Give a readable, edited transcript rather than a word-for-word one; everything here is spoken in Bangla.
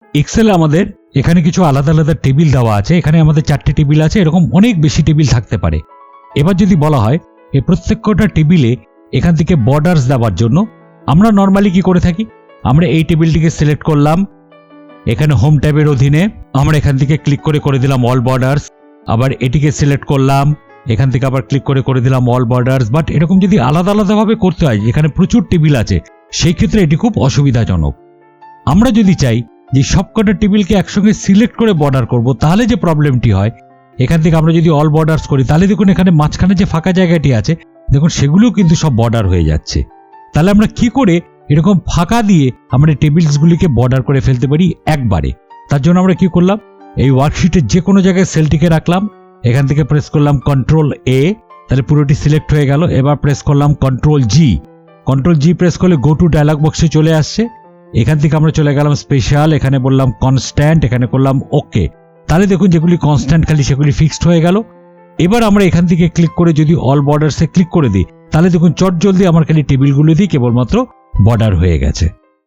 এক্সেলে আমাদের এখানে কিছু আলাদা আলাদা টেবিল দেওয়া আছে। এখানে আমাদের 4টে টেবিল আছে, এরকম অনেক বেশি টেবিল থাকতে পারে। এবার যদি বলা হয় এই প্রত্যেকটা টেবিলে এখান থেকে বর্ডার্স দেওয়ার জন্য আমরা নর্মালি কি করে থাকি, আমরা এই টেবিলটিকে সিলেক্ট করলাম, এখানে হোম ট্যাবের অধীনে আমরা এখান থেকে ক্লিক করে দিলাম অল বর্ডার্স। আবার এটিকে সিলেক্ট করলাম, এখান থেকে আবার ক্লিক করে দিলাম অল বর্ডার্স। বাট এরকম যদি আলাদা আলাদাভাবে করতে হয়, এখানে প্রচুর টেবিল আছে, সেই ক্ষেত্রে এটি খুব অসুবিধাজনক। আমরা যদি চাই যে সবকটা টেবিলকে একসঙ্গে সিলেক্ট করে বর্ডার করব, তাহলে যে প্রবলেমটি হয়, এখান থেকে আমরা যদি অল বর্ডার্স করি তাহলে দেখুন এখানে মাঝখানে যে ফাঁকা জায়গাটি আছে দেখুন সেগুলোও কিন্তু সব বর্ডার হয়ে যাচ্ছে। তাহলে আমরা কি করে এরকম ফাঁকা দিয়ে আমরা টেবিলসগুলিকে বর্ডার করে ফেলতে পারি একবারে? তার জন্য আমরা কি করলাম, এই ওয়ার্কশিটের যে কোনো জায়গায় সেলটিকে রাখলাম, এখান থেকে প্রেস করলাম কন্ট্রোল এ, তাহলে পুরোটি সিলেক্ট হয়ে গেল। এবার প্রেস করলাম কন্ট্রোল জি প্রেস করলে গো টু ডায়লগ বক্সে চলে আসছে। এখান থেকে আমরা চলে গেলাম স্পেশাল, এখানে বললাম কনস্ট্যান্ট, এখানে করলাম ওকে। তাহলে দেখুন যেগুলি কনস্ট্যান্ট খালি সেগুলি ফিক্সড হয়ে গেল। এবার আমরা এখান থেকে ক্লিক করে যদি অল বর্ডার্সে ক্লিক করে দিই, তাহলে দেখুন চট জলদি আমার খালি টেবিলগুলো দিয়ে কেবলমাত্র বর্ডার হয়ে গেছে।